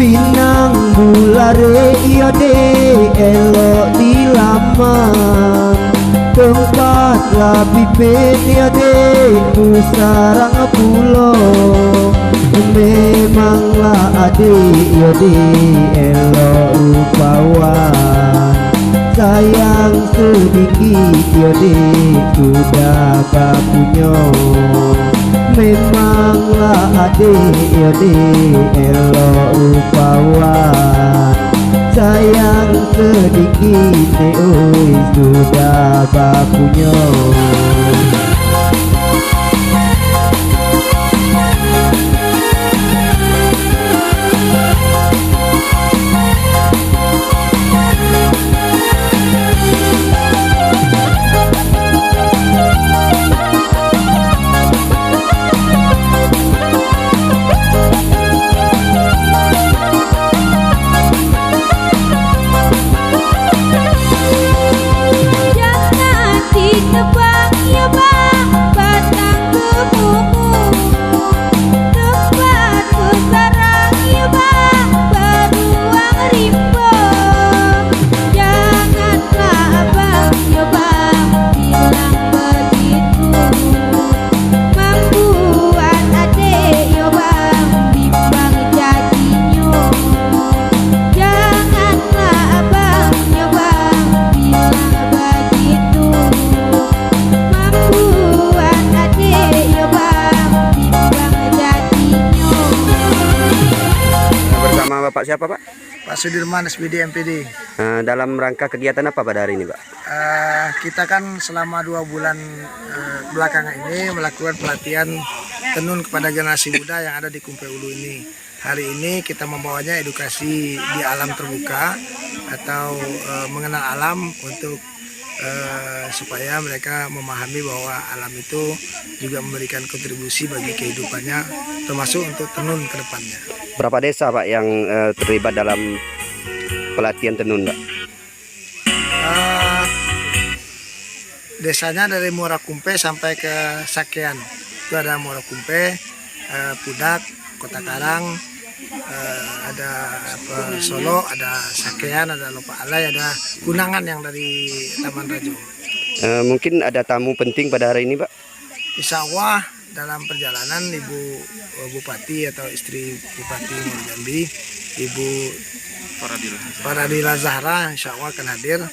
Pinang bulare iya de elok dilaman, tempat labi pen iya de sarang pulau. Memanglah ade iya de elok rupawan, sayang sedikit iya de sudah bakunya. Memanglah adik yode elok rupawan, sayang sedikit oi sudah bakunya. Bapak siapa Pak? Pak Sudirman SPD MPD. Dalam rangka kegiatan apa pada hari ini Pak? Kita kan selama 2 bulan belakangan ini melakukan pelatihan tenun kepada generasi muda yang ada di Kumpe Ulu ini. Hari ini kita membawanya edukasi di alam terbuka atau mengenal alam untuk supaya mereka memahami bahwa alam itu juga memberikan kontribusi bagi kehidupannya, termasuk untuk tenun ke depannya. Berapa desa Pak yang terlibat dalam pelatihan tenun Pak? Desanya dari Muara Kumpe sampai ke Sakean. Itu ada Muara Kumpe, Pudak, Kota Karang, ada Solo, ada Sakean, ada Lopa Alai, ada Gunangan yang dari Taman Rajo. Mungkin ada tamu penting pada hari ini Pak? Insya Allah dalam perjalanan Ibu Bupati atau istri Bupati Muara Jambi, Ibu Faradila Zahra, insya Allah akan hadir.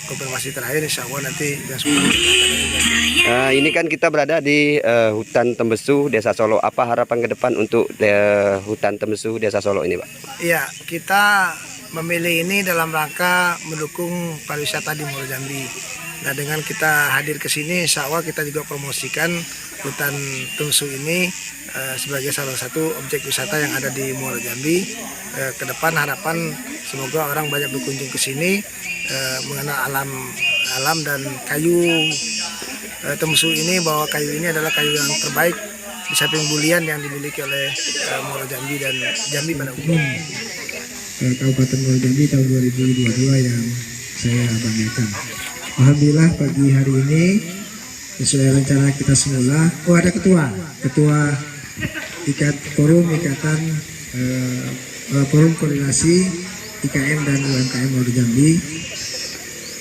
Konfirmasi terakhir insya Allah nanti jam 10. Ini kan kita berada di hutan Tembesu Desa Solo. Apa harapan ke depan untuk hutan Tembesu Desa Solo ini Pak? Iya, kita memilih ini dalam rangka mendukung pariwisata di Muara Jambi. Nah, dengan kita hadir ke sini, insya Allah kita juga promosikan hutan Tembesu ini sebagai salah satu objek wisata yang ada di Muara Jambi. Ke depan harapan semoga orang banyak berkunjung ke sini, mengenal alam dan kayu Tembesu ini, bahwa kayu ini adalah kayu yang terbaik di samping bulian yang dimiliki oleh Muara Jambi dan Jambi pada umumnya. Kabupaten Muara Jambi tahun 2022 yang saya banggakan. Alhamdulillah pagi hari ini sesuai rencana kita semula. Oh, ada ketua forum koordinasi IKM dan UMKM Muara Jambi,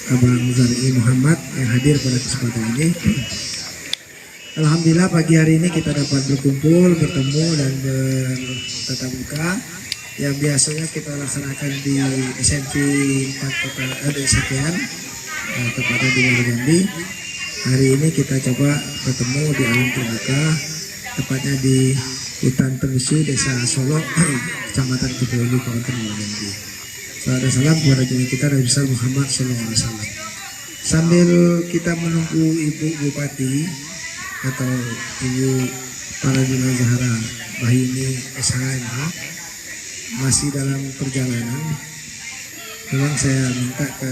Abang Zari Muhammad yang hadir pada kesempatan ini. Alhamdulillah pagi hari ini kita dapat berkumpul, bertemu dan bertatap muka yang biasanya kita laksanakan di SMP 4 Kota Sakean, tepatnya di Muara Jambi. Hari ini kita coba bertemu di alam terbuka, tepatnya di hutan Tembesu Desa Solo, Kecamatan Kepulauan Kabupaten Muara Jambi. Salam salam kepada junjungan kita Nabi besar Muhammad SAW. Sambil kita menunggu Ibu Bupati atau Ibu Faradila Zahra Bahini SHMH masih dalam perjalanan, memang saya minta ke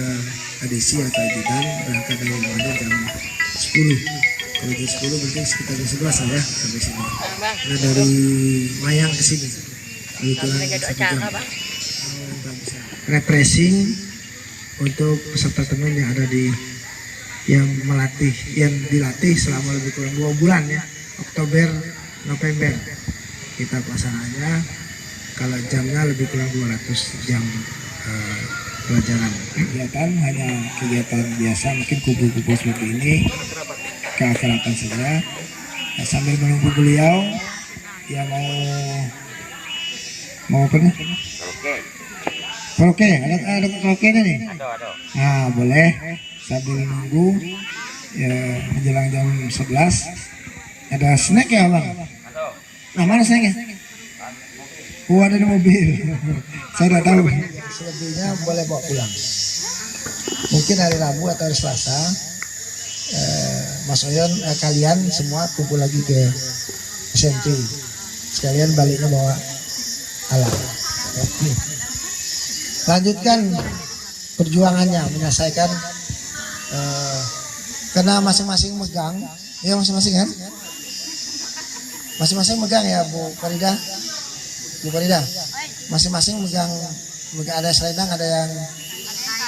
Adesi atau Ajudan berangkat dari Manado jam 10. Kalau jam 10 berarti sekitar jam 11 ya sampai sini. Nah, dari Mayang ke sini refreshing untuk peserta tenun yang ada di yang dilatih selama lebih kurang 2 bulan ya, Oktober November kita pelaksananya. kalau jamnya lebih kurang 200 jam pelajaran. Kegiatan hanya kegiatan biasa, mungkin kumpul-kumpul seperti ini, keakraban saja. Nah, sambil menunggu beliau yang mau apa nih? Karaoke, ada karaoke nih? Ada. Nah, boleh sambil menunggu ya, menjelang jam 11. Ada snack ya, Bang? Nah, mana snacknya? Oh, ada di mobil. Saya tidak tahu. Selebihnya boleh bawa pulang. Mungkin hari Rabu atau hari Selasa, Mas Oyon, kalian semua kumpul lagi ke SMP. Sekalian baliknya bawa alat. Lanjutkan perjuangannya menyelesaikan, karena masing-masing megang, ya masing-masing kan? Masing-masing megang ya Bu Farida. Bu Farida, masing-masing megang ada selendang, ada yang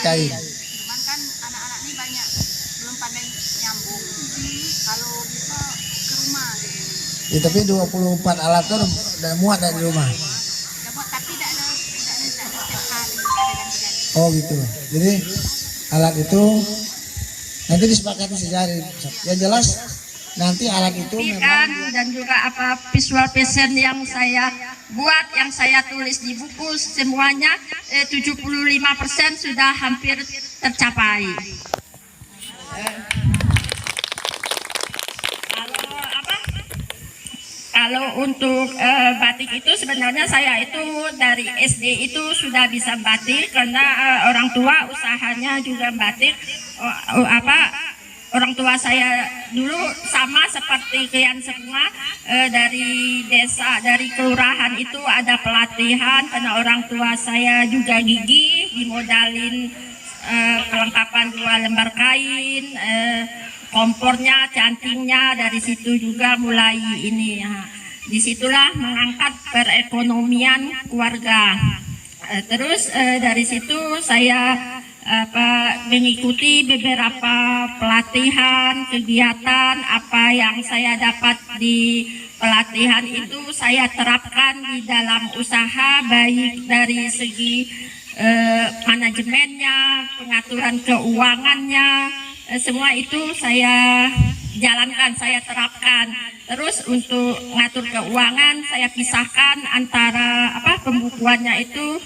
kain. Cuman kan anak-anak ini banyak belum pada nyambung. Kalau bisa ke rumah gitu. Ya, tapi 24 alat itu udah muat dari rumah. Ya, tapi tidak ada setiap hari, ada ganti-ganti. Oh gitu. Jadi alat itu nanti disepakati sejari. Yang jelas nanti alat itu memang dan juga apa visual passion yang saya buat, yang saya tulis di buku, semuanya 75% sudah hampir tercapai. Kalau untuk batik itu sebenarnya saya itu dari SD itu sudah bisa batik karena orang tua usahanya juga batik. Orang tua saya dulu sama seperti kalian semua, dari desa, dari kelurahan itu ada pelatihan karena orang tua saya juga gigih, dimodalin kelengkapan 2 lembar kain, kompornya, cantingnya, dari situ juga mulai ini. Disitulah mengangkat perekonomian keluarga. Terus dari situ saya mengikuti beberapa pelatihan, kegiatan, apa yang saya dapat di pelatihan itu saya terapkan di dalam usaha, baik dari segi manajemennya, pengaturan keuangannya, semua itu saya jalankan, saya terapkan. Terus untuk ngatur keuangan saya pisahkan antara pembukuannya itu,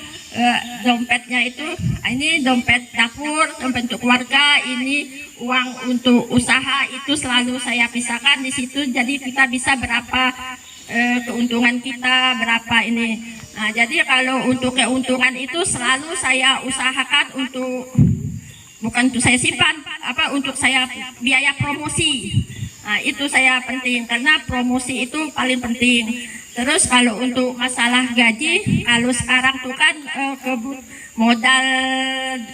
dompetnya itu, ini dompet dapur, dompet untuk keluarga, ini uang untuk usaha, itu selalu saya pisahkan di situ. Jadi kita bisa berapa keuntungan kita, berapa ini. Nah, jadi kalau untuk keuntungan itu selalu saya usahakan untuk, bukan untuk saya simpan, untuk saya biaya promosi. Nah, itu saya penting karena promosi itu paling penting. Terus kalau untuk masalah gaji, kalau sekarang tuh kan modal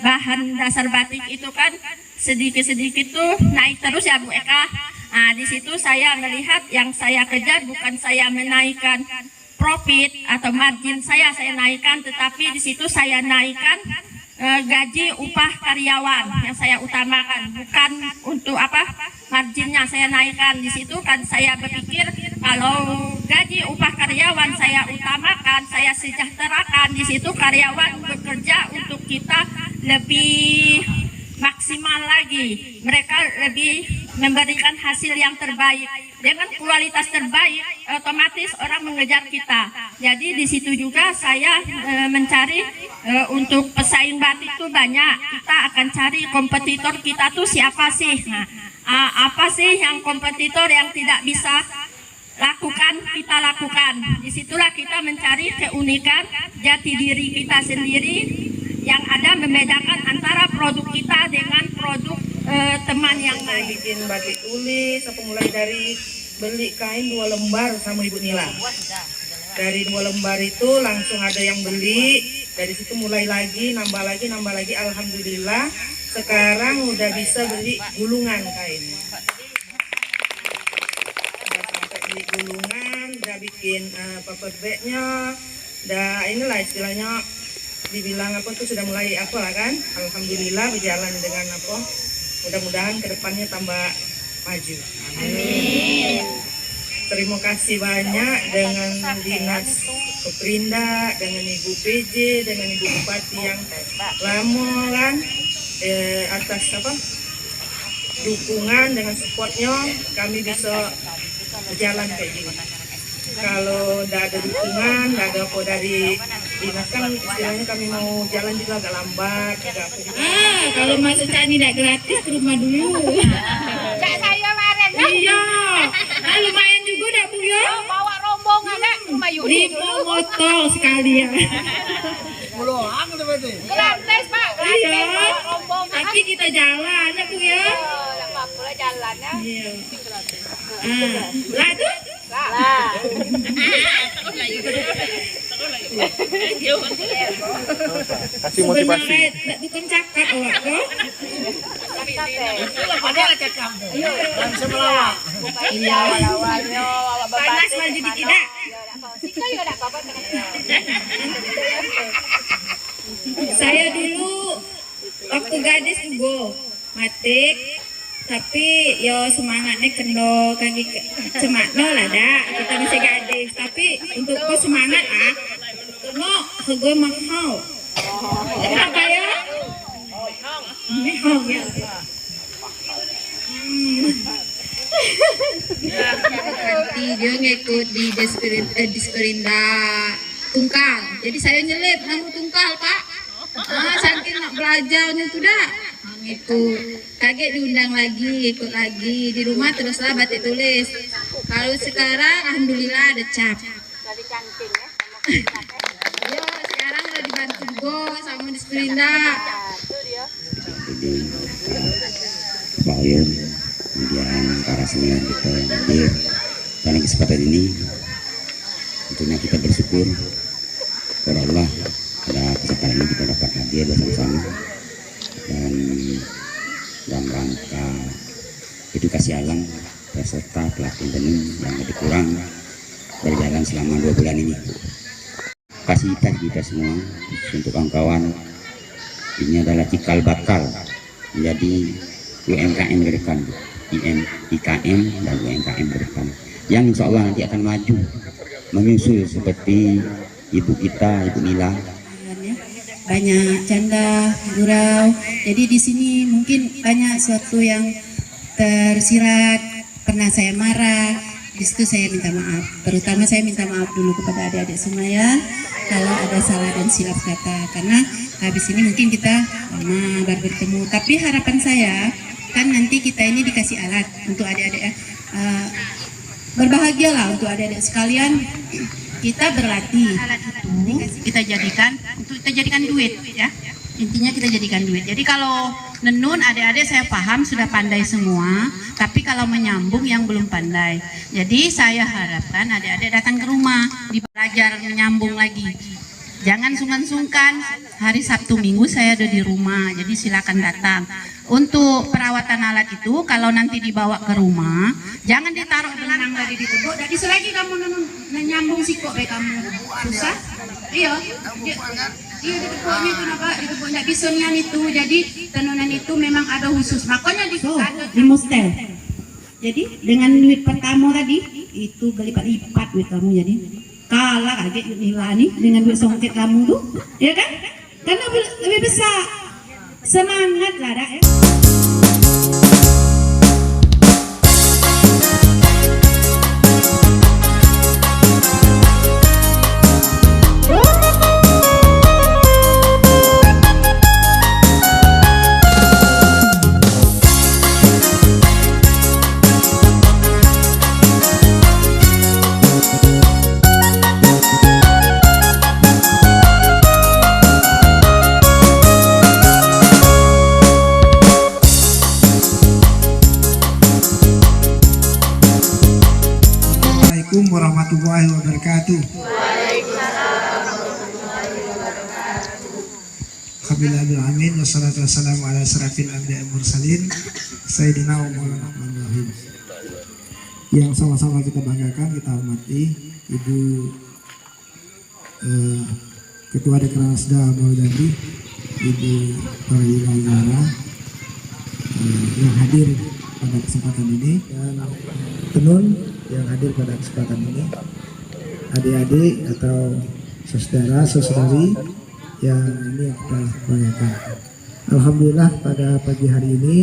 bahan dasar batik itu kan sedikit-sedikit tuh naik terus ya Bu Eka. Nah, di situ saya melihat yang saya kejar bukan saya menaikkan profit atau margin saya naikkan, tetapi di situ saya naikkan gaji upah karyawan yang saya utamakan, bukan untuk marginnya saya naikkan. Di situ kan saya berpikir kalau gaji upah karyawan saya utamakan, saya sejahterakan, di situ karyawan bekerja untuk kita lebih maksimal lagi, mereka lebih memberikan hasil yang terbaik dengan kualitas terbaik, otomatis orang mengejar kita. Jadi di situ juga saya mencari untuk pesaing batik itu banyak. Kita akan cari kompetitor kita tuh siapa sih? Nah, apa sih yang kompetitor yang tidak bisa lakukan, kita lakukan. Disitulah kita mencari keunikan jati diri kita sendiri yang ada membedakan antara produk kita dengan produk teman yang lain. Bikin batik tulis, aku mulai dari beli kain 2 lembar sama Ibu Nila. Dari 2 lembar itu langsung ada yang beli, dari situ mulai lagi, nambah lagi. Alhamdulillah sekarang udah bisa beli gulungan kain. Udah sampai beli gulungan, udah bikin paper bagnya, udah inilah istilahnya dibilang tuh sudah mulai lah kan. Alhamdulillah berjalan dengan mudah-mudahan kedepannya tambah maju. Amin. Terima kasih banyak dengan Dinas Perindak, dengan Ibu PJ, dengan Ibu Bupati yang lama kan, atas dukungan dengan supportnya kami bisa berjalan kayak gini. Kalau tidak ada dukungan, tidak ada apa dari dinas kan istilahnya kami mau jalan juga agak lambat, agak apa juga. Kalau masuk Cak ini tidak gratis ke rumah dulu. Cak saya kemarin ya. Iya. Lumayan juga dah Bu ya. Bawa rombongan ya ke rumah Yudi 5 motor sekalian. Gratis Pak, gratis Iya. bawa rombongan. Tapi kita jalan ya Bu ya. Tidak apa-apa lah jalan ya. Iya. Lah tuh. Lah. Kasih motivasi. Sebenarnya tak tukang cakap awak kok. Iya, lawannya bawa Panas lagi dikit dah. Sika ya enggak apa-apa. Saya dulu waktu gadis juga matik, tapi yo semangatnya kena kaki cemakno lah dak. Kita masih gadis, tapi untuk ku semangat kena harga mahal. Apa ya? Mahal ya. Nanti dia ngikut di Disperinda Tungkal. Jadi saya nyelip nama Tungkal Pak. Saking nak belajarnya itu dah. Itu kaget diundang lagi, ikut lagi di rumah teruslah batik tulis. Kalau sekarang alhamdulillah ada cap. Jadi cantik ya. Yo sekarang udah dibantu juga sama Disperinda. Jadi Pak Oyun, kemudian para senior kita hadir pada kesempatan ini. Tentunya kita bersyukur kepada Allah pada kesempatan ini kita dapat hadir bersama-sama dan dalam rangka edukasi alam peserta pelatihan tenun yang lebih kurang berjalan selama 2 bulan ini. Kapasitas kita semua untuk kawan-kawan ini adalah cikal bakal menjadi UMKM ke depan, IKM dan UMKM ke depan yang insya Allah nanti akan maju menyusul seperti ibu kita, Ibu Nila. Banyak canda, gurau. Jadi di sini mungkin banyak sesuatu yang tersirat. Pernah saya marah, di situ saya minta maaf. Terutama saya minta maaf dulu kepada adik-adik semua ya, kalau ada salah dan silap kata. Karena habis ini mungkin kita lama baru bertemu. Tapi harapan saya kan nanti kita ini dikasih alat untuk adik-adik berbahagialah untuk adik-adik sekalian. Kita berlatih alat itu kita jadikan duit ya, intinya kita jadikan duit. Jadi kalau nenun adik-adik saya paham sudah pandai semua, tapi kalau menyambung yang belum pandai. Jadi saya harapkan adik-adik datang ke rumah belajar menyambung lagi. Jangan sungkan-sungkan, hari Sabtu Minggu saya ada di rumah, jadi silakan datang. Untuk perawatan alat itu kalau nanti dibawa ke rumah jangan ditaruh benang dari ditepuk. Dari selagi kamu nyambung sikok kamu susah. Iya ditepuknya itu apa? Ditepuk nggak bisa nian itu. Jadi tenunan itu memang ada khusus. Makanya di mustel. Jadi dengan duit pertama tadi itu berlipat-lipat duit kamu jadi. Kalah kaget nilai nih dengan duit songket kamu tuh, ya kan? Karena lebih besar. Semangat lah dah ya. Assalamualaikum warahmatullahi wabarakatuh. Alhamdulillah, wassalatu wassalamu ala asrafil anbiya'i wal mursalin Sayyidina wa maulana Muhammadin. Yang sama-sama kita banggakan, kita hormati Ibu Ketua Dekranasda Muara Jambi, Ibu Farida Zahra yang hadir pada kesempatan ini, dan tenun yang hadir pada kesempatan ini. adik-adik atau saudara-saudari yang ini kita banggakan. Alhamdulillah pada pagi hari ini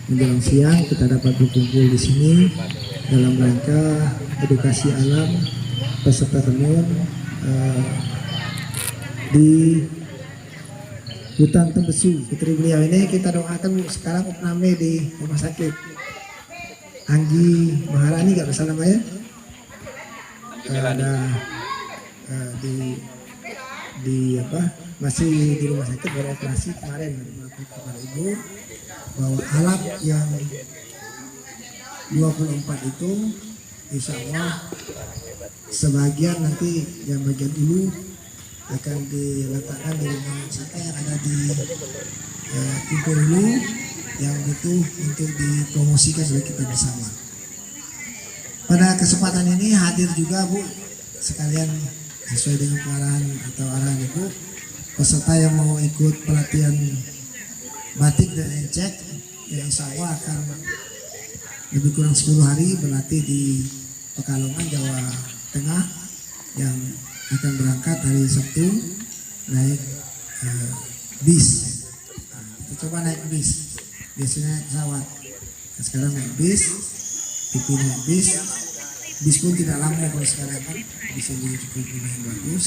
menjelang siang kita dapat berkumpul di sini dalam rangka edukasi alam peserta tenun di hutan Tembesu. Putri beliau ini kita doakan sekarang upname di rumah sakit Anggi Maharani, gak salah namanya. Ada di apa masih di rumah sakit, baru operasi kemarin kepada ibu bahwa alat yang 24 itu insya Allah sebagian nanti yang bagian dulu akan diletakkan di rumah wisata yang ada di Timur Hulu yang butuh untuk dipromosikan oleh kita bersama. Pada kesempatan ini hadir juga Bu sekalian sesuai dengan arahan atau arahan Ibu, peserta yang mau ikut pelatihan batik dan encek yang insya Allah akan lebih kurang 10 hari berlatih di Pekalongan, Jawa Tengah, yang akan berangkat hari Sabtu naik bis. Nah, kita coba naik bis, biasanya naik pesawat. Nah, sekarang naik bis, pipi naik bis. Bis pun tidak lama kalau sekarang kan bisa cukup yang bagus,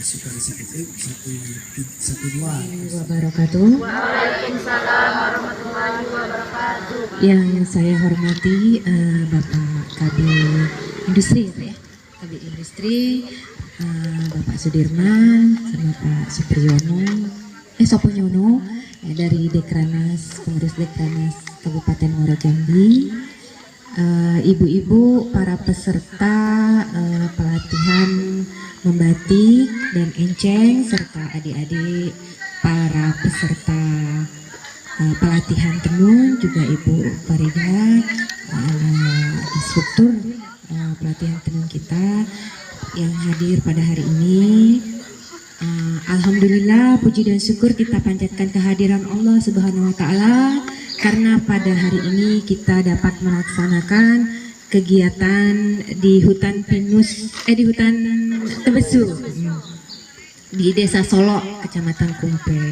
super eksekutif 1-2. Wabarakatuh. Waalaikumsalam warahmatullahi wabarakatuh. Yang saya hormati Bapak Kabid Industri, ya, Kabid Industri, Bapak Sudirman, sama Pak Soponyono dari Dekranas, pengurus Dekranas Kabupaten Muaro Jambi. Ibu-ibu, para peserta pelatihan membatik dan enceng, serta adik-adik para peserta pelatihan tenun, juga Ibu Farida, instruktur pelatihan tenun kita yang hadir pada hari ini. Alhamdulillah, puji dan syukur kita panjatkan kehadiran Allah Subhanahu wa Ta'ala, karena pada hari ini kita dapat melaksanakan kegiatan di hutan di hutan Tembesu di Desa Solok, Kecamatan Kumpe.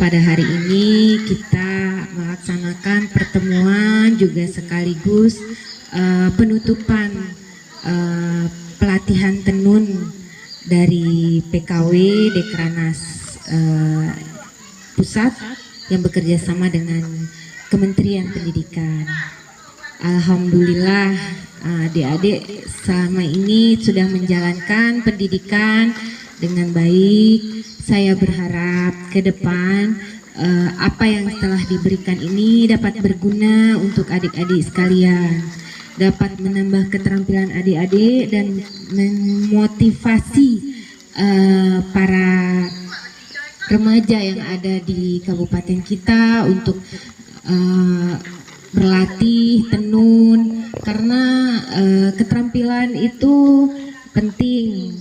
Pada hari ini kita melaksanakan pertemuan juga sekaligus penutupan pelatihan tenun dari PKW Dekranas Pusat yang bekerja sama dengan Kementerian Pendidikan. Alhamdulillah, adik-adik selama ini sudah menjalankan pendidikan dengan baik. Saya berharap ke depan apa yang telah diberikan ini dapat berguna untuk adik-adik sekalian, dapat menambah keterampilan adik-adik dan memotivasi para remaja yang ada di kabupaten kita untuk berlatih tenun, karena keterampilan itu penting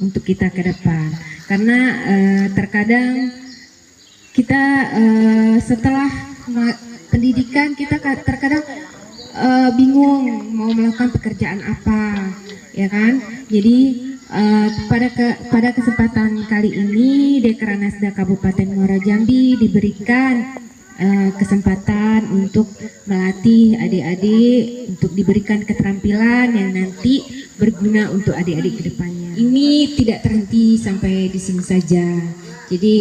untuk kita ke depan. Karena terkadang kita setelah pendidikan kita terkadang bingung mau melakukan pekerjaan apa, ya kan? Jadi pada kesempatan kali ini Dekranasda Kabupaten Muaro Jambi diberikan kesempatan untuk melatih adik-adik untuk diberikan keterampilan yang nanti berguna untuk adik-adik ke depannya. Ini tidak terhenti sampai di sini saja. Jadi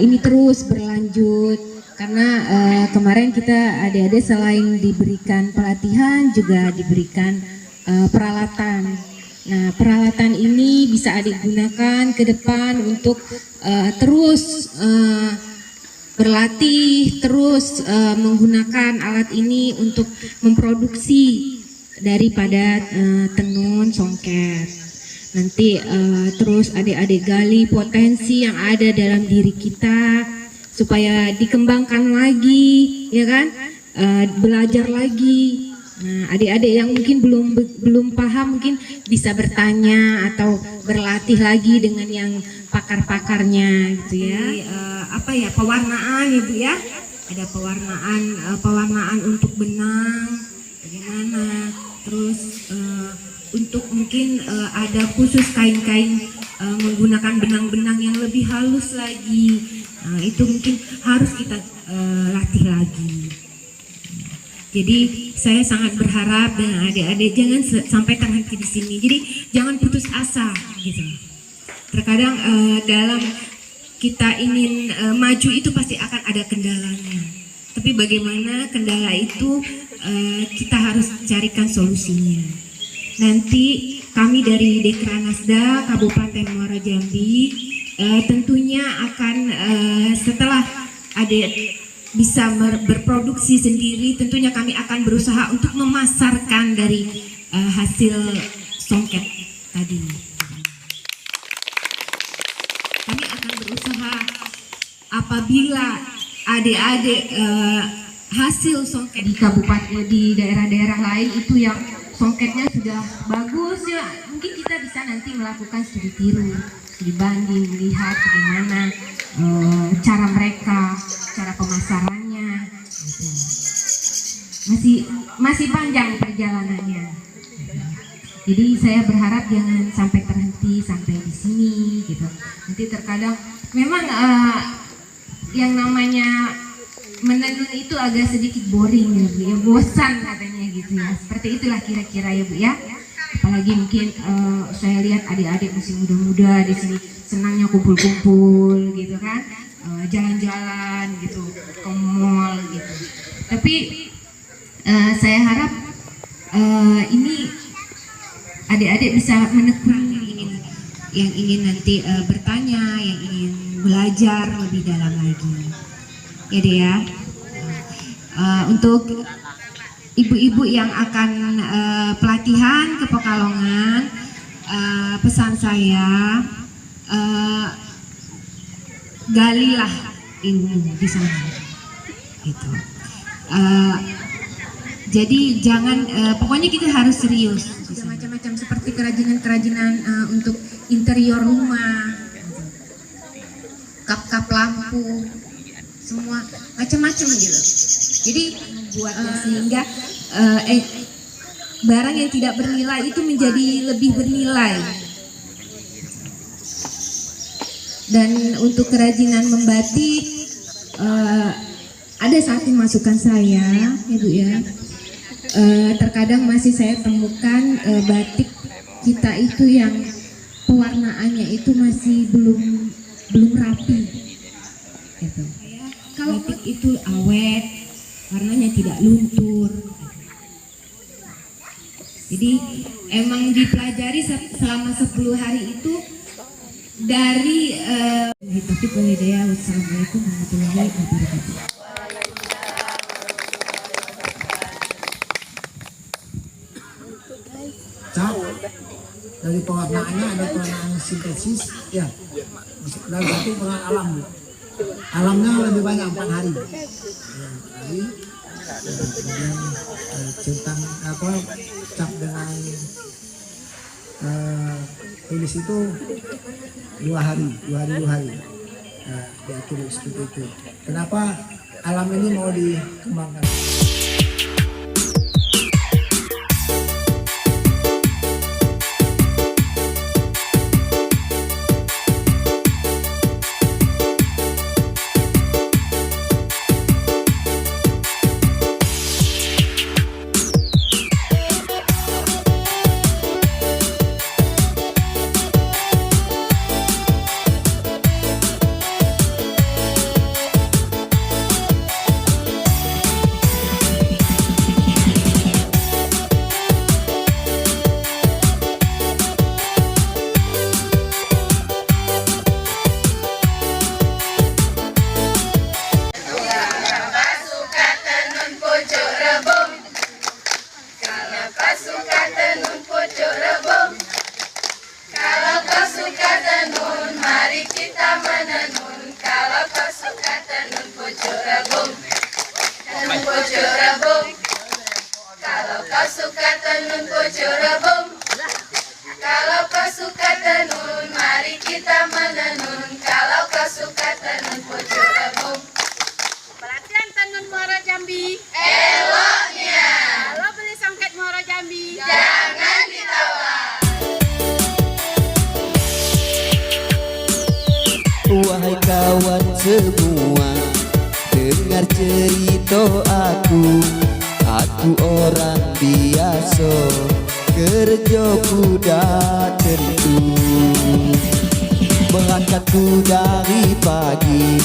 ini terus berlanjut, karena kemarin kita adik-adik selain diberikan pelatihan juga diberikan peralatan. Nah, peralatan ini bisa adik gunakan ke depan untuk terus berlatih, terus menggunakan alat ini untuk memproduksi daripada tenun songket. Nanti terus adik-adik gali potensi yang ada dalam diri kita supaya dikembangkan lagi, ya kan? Belajar lagi. Nah, adik-adik yang mungkin belum paham mungkin bisa bertanya atau berlatih lagi dengan yang pakar-pakarnya gitu ya. Pewarnaan ya Bu ya. Ada pewarnaan untuk benang, bagaimana terus untuk mungkin ada khusus kain-kain menggunakan benang-benang yang lebih halus lagi. Nah, itu mungkin harus kita latih lagi. Jadi saya sangat berharap dengan adik-adik jangan sampai terhenti di sini. Jadi jangan putus asa gitu. Terkadang dalam kita ingin maju itu pasti akan ada kendalanya. Tapi bagaimana kendala itu kita harus carikan solusinya. Nanti kami dari Dekranasda Kabupaten Muara Jambi tentunya akan setelah adik bisa berproduksi sendiri, tentunya kami akan berusaha untuk memasarkan dari hasil songket tadi. Kami akan berusaha apabila adik-adik hasil songket di kabupaten di daerah-daerah lain itu yang songketnya sudah bagus ya, mungkin kita bisa nanti melakukan studi tiru, studi banding, melihat bagaimana cara mereka, cara pemasarannya, masih panjang perjalanannya. Jadi saya berharap jangan sampai terhenti sampai di sini gitu. Nanti terkadang memang yang namanya menenun itu agak sedikit boring ya Bu, ya bosan katanya gitu ya. Seperti itulah kira-kira ya Bu ya. Apalagi mungkin saya lihat adik-adik masih muda-muda di sini senangnya kumpul-kumpul gitu kan, jalan-jalan gitu, ke mall gitu. Tapi saya harap ini adik-adik bisa menekuni yang ingin nanti bertanya, yang ingin belajar lebih dalam lagi. Ya deh ya. Untuk ibu-ibu yang akan pelatihan ke Pekalongan, pesan saya galilah ilmu di sana gitu. Jadi jangan pokoknya kita harus serius. Macam-macam seperti kerajinan-kerajinan untuk interior rumah, kap-kap lampu, semua macam-macam gitu. Jadi buatnya sehingga barang yang tidak bernilai itu menjadi lebih bernilai. Dan untuk kerajinan membatik ada satu masukan saya, Ibu ya. Terkadang masih saya temukan batik kita itu yang pewarnaannya itu masih belum rapi. Gitu. Kalau batik itu awet, warnanya tidak luntur. Jadi emang dipelajari selama 10 hari itu dari Taufiq wal Hidayah. Wassalamualaikum warahmatullahi wabarakatuh. Cap dari pewarnaannya ada pewarnaan sintesis ya, dan satu pewarnaan alam Bu. Alamnya lebih banyak 4 hari ya, kemudian centang cap dengan tulis itu 2 hari diatur seperti itu. Kenapa alam ini mau dikembangkan? Pelatihan tenun Muara Jambi. Eloknya. Kalau beli songket Muara Jambi. kawan semua, dengar cerita aku orang biasa, kerjaku dah tentu. Berangkatku dari pagi,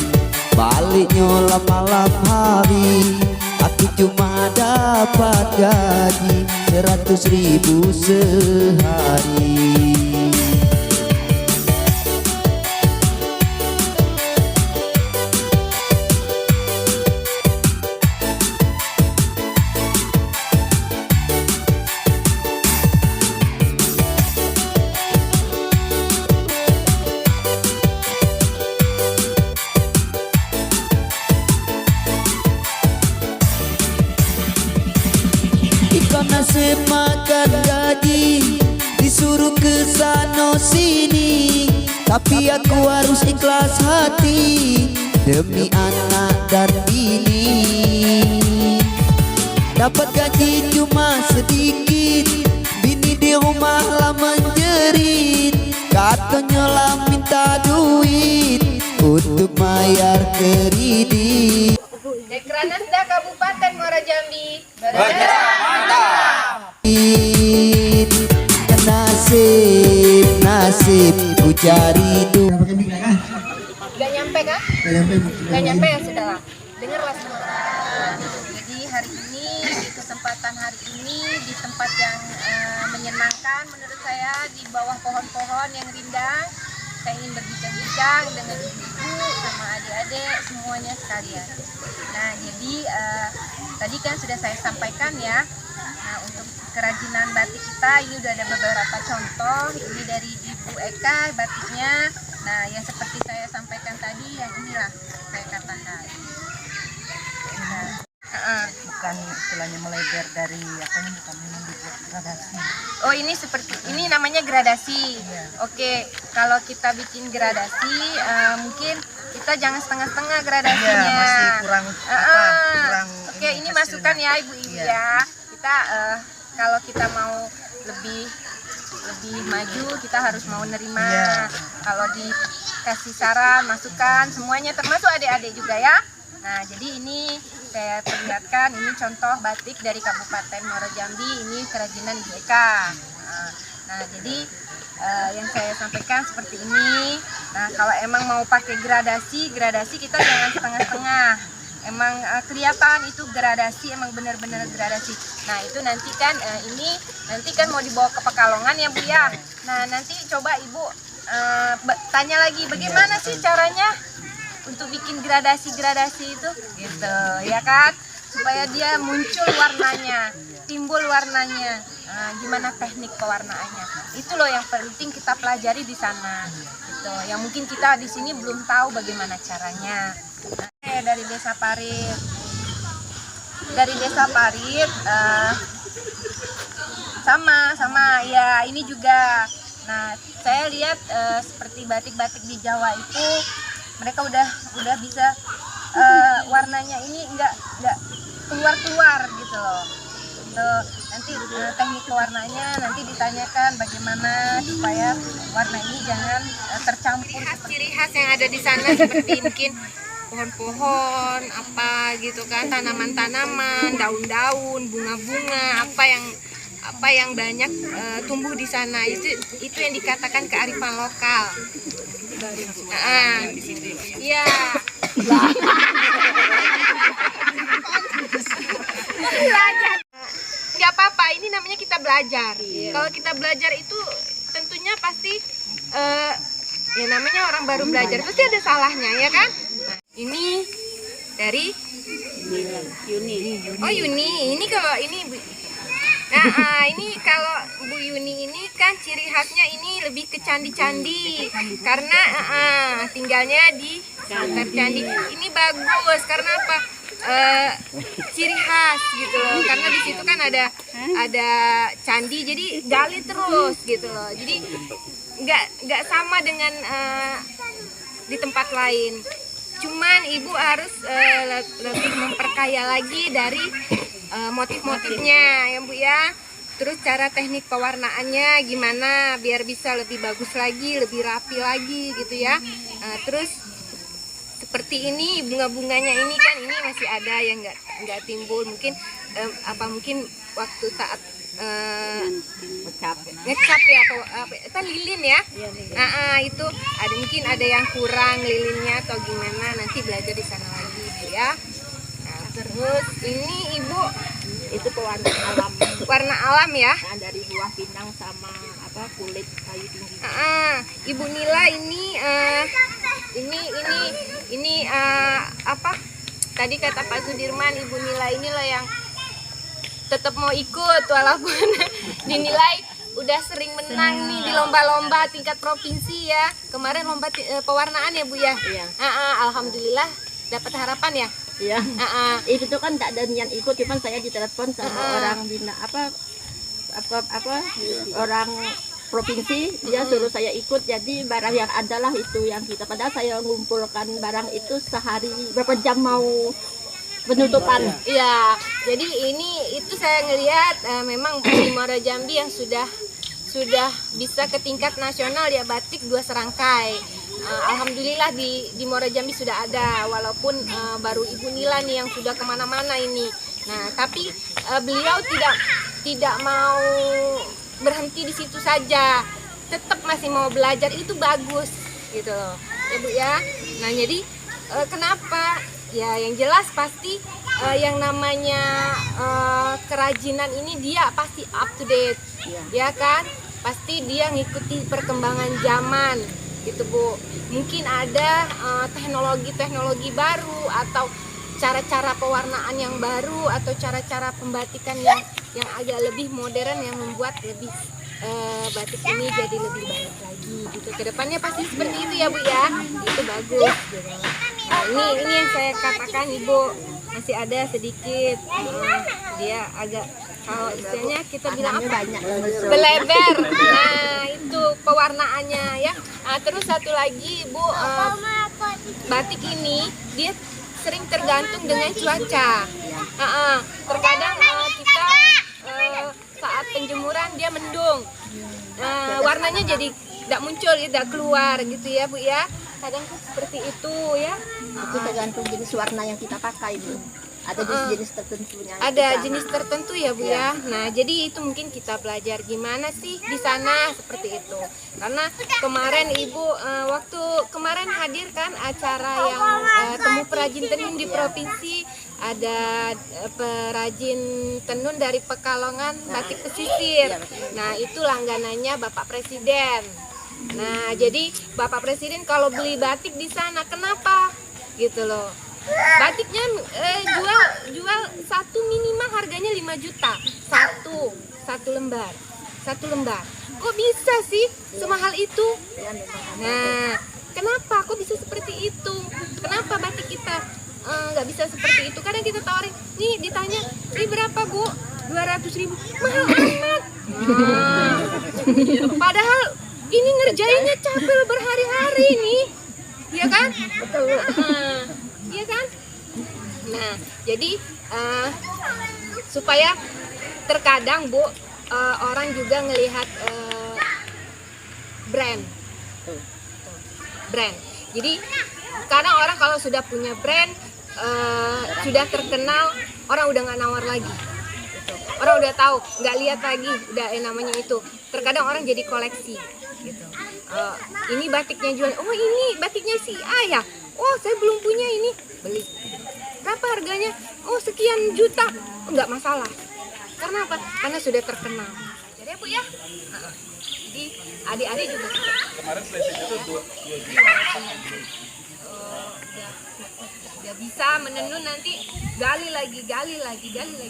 baliknya malam hari. Aku cuma dapat gaji 100.000 sehari. Ikan nasib makan gaji, disuruh ke sana sini, tapi aku harus ikhlas hati demi anak dan bini. Dapat gaji cuma sedikit, bini di rumah lah menjerit, katanya lah minta duit untuk bayar kredit. Dekranasda Kabupaten Muara Jambi. Nasib ku cari Berapa kambing kah? Gak nyampe kah? Gak nyampe ya sudahlah. Dengarlah semua. Jadi hari ini di kesempatan hari ini di tempat yang menyenangkan menurut saya, di bawah pohon-pohon yang rindang, saya ingin berbincang-bincang dengan ibu-ibu sama adik-adik semuanya sekalian. Nah jadi tadi kan sudah saya sampaikan ya. Nah untuk kerajinan batik kita ini udah ada beberapa contoh. Ini dari Ibu Eka batiknya. Nah yang seperti saya sampaikan tadi, yang inilah saya katakan. Bukan istilahnya melebar dari apa ini, bukan memang dibuat gradasi. Oh ini seperti ini namanya gradasi. Oke, kalau kita bikin gradasi mungkin kita jangan setengah-setengah gradasinya. Masih kurang kurang. Oke, ini masukan ya ibu-ibu ya. Kita kalau kita mau lebih maju, kita harus mau nerima. Kalau dikasih saran, masukan, semuanya termasuk adik-adik juga ya. Nah, jadi ini saya perlihatkan, ini contoh batik dari Kabupaten Muara Jambi, ini kerajinan Ibu Eka. Nah, jadi yang saya sampaikan seperti ini. Nah, kalau emang mau pakai gradasi kita jangan setengah-setengah. Emang kelihatan itu gradasi, emang benar-benar gradasi. Nah, itu nanti kan ini nanti kan mau dibawa ke Pekalongan ya Bu ya. Nah, nanti coba Ibu tanya lagi bagaimana sih caranya untuk bikin gradasi-gradasi itu gitu ya kan, supaya dia muncul warnanya, timbul warnanya. Gimana teknik pewarnaannya, itu loh yang penting kita pelajari di sana gitu. Yang mungkin kita di sini belum tahu bagaimana caranya. Dari Desa Parit, sama ya ini juga. Nah saya lihat seperti batik-batik di Jawa itu mereka udah bisa warnanya ini nggak keluar gitu loh. Nanti teknik pewarnanya nanti ditanyakan bagaimana supaya warna ini jangan tercampur. Ciri khas yang ada di sana seperti mungkin pohon-pohon apa gitu kan, tanaman-tanaman, daun-daun, bunga-bunga, apa yang banyak tumbuh di sana, itu yang dikatakan kearifan lokal. Iya. Nggak apa-apa, ini namanya kita belajar. Kalau kita belajar itu tentunya pasti ya namanya orang baru belajar pasti ada salahnya ya kan. Nah, ini dari Yuni. Oh Yuni, ini kalau ini nah ini kalau Bu Yuni ini kan ciri khasnya ini lebih ke candi-candi karena tinggalnya di sekitar candi. Ini bagus karena apa? Ciri khas gitu loh, karena di situ kan ada candi, jadi gali terus gitu loh, jadi nggak sama dengan di tempat lain. Cuman ibu harus lebih memperkaya lagi dari motif-motifnya ya Bu ya. Terus cara teknik pewarnaannya gimana biar bisa lebih bagus lagi, lebih rapi lagi gitu ya. Terus seperti ini bunga-bunganya ini kan ini masih ada yang nggak timbul mungkin mungkin waktu saat ngecap ya atau itu lilin ya. Itu ada mungkin ada yang kurang lilinnya atau gimana, nanti belajar di sana lagi Bu ya. Nah, terus ini Ibu Itu pewarna alam. warna alam ya. Nah, dari buah pinang sama kulit kayu tinggi. Ibu Nila ini tadi kata Pak Sudirman, Ibu Nila inilah yang tetap mau ikut walaupun dinilai udah sering menang nih di lomba-lomba tingkat provinsi ya. Kemarin lomba pewarnaan ya Bu ya. Iya. Alhamdulillah dapat harapan ya. Iya. Itu tuh kan tak ada niat ikut, cuman saya ditelepon sama orang orang provinsi, dia suruh saya ikut, jadi barang yang adalah itu yang kita, padahal saya mengumpulkan barang itu sehari berapa jam mau penutupan. Iya, jadi itu saya ngelihat memang di Muara Jambi yang sudah bisa ke tingkat nasional ya, batik 2 serangkai. Alhamdulillah di Muara Jambi sudah ada, walaupun baru Ibu Nila nih yang sudah kemana-mana ini. Nah, tapi beliau tidak mau berhenti di situ saja, tetap masih mau belajar, itu bagus gitu loh ya Bu ya. Nah jadi kenapa ya, yang jelas pasti yang namanya kerajinan ini dia pasti up to date ya kan, pasti dia ngikuti perkembangan zaman gitu Bu. Mungkin ada teknologi baru atau cara-cara pewarnaan yang baru atau cara-cara pembatikan yang agak lebih modern yang membuat lebih batik ini jadi lebih baik lagi gitu. Kedepannya pasti seperti itu ya Bu ya, itu bagus gitu. Nah, ini yang saya katakan Ibu, masih ada sedikit dia agak, kalau istilahnya kita bilang apa, beleber. Nah itu pewarnaannya ya. Terus satu lagi Bu, batik ini dia sering tergantung dengan cuaca. Terkadang kita saat penjemuran dia mendung, warnanya jadi tidak muncul, tidak keluar gitu ya Bu ya. Kadang kan seperti itu ya. Itu tergantung jenis warna yang kita pakai Bu. Ada jenis tertentunya. Ada jenis tertentu ya Bu ya. Nah jadi itu mungkin kita belajar gimana sih di sana seperti itu. Karena kemarin Ibu waktu kemarin hadir kan acara yang temu perajin tenun di provinsi, ada perajin tenun dari Pekalongan, batik pesisir. Nah itu langganannya Bapak Presiden. Nah jadi Bapak Presiden kalau beli batik di sana, kenapa gitu loh, batiknya jual satu minimal harganya 5 juta satu lembar. Kok bisa sih semahal itu? Nah kenapa kok bisa seperti itu? Kenapa batik kita nggak bisa seperti itu? Kadang kita tawarin, nih ditanya, ini berapa Bu? 200.000, mahal amat. Padahal ini ngerjainnya capek berhari-hari nih, ya kan? Betul. Iya kan? Nah, jadi supaya terkadang Bu, orang juga ngelihat brand. Jadi kadang orang kalau sudah punya brand, sudah terkenal, orang udah nggak nawar lagi. Orang udah tahu, nggak lihat lagi, udah namanya itu. Terkadang orang jadi koleksi. Gitu. Ini batiknya jual, oh ini batiknya si A ya. Oh saya belum punya ini, beli. Berapa harganya? Oh sekian juta, nggak masalah. Karena apa? Karena sudah terkenal. Jadi ya Bu ya. Jadi adik-adik juga. Kemarin flashback itu 2 juta. Udah bisa menenun, nanti gali lagi gimana caranya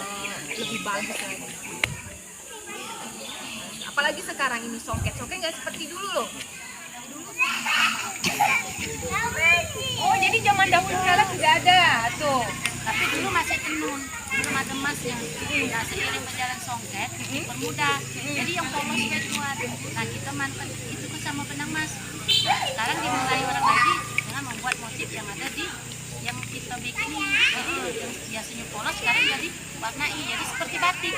supaya lebih bagus lagi. Apalagi sekarang ini songket nggak seperti dulu loh. Oh jadi zaman dahulu kala sudah ada tuh. Tapi dulu masih tenun, belum ada emas yang nah, seiring berjalan songket bermudah. Jadi yang polos sudah kuat. Nah kita mantan itu sama benang mas. Sekarang dimulai orang lagi dengan membuat motif yang ada di yang kita bikin ini. Jadi yang biasanya polos sekarang jadi warnai, jadi seperti batik.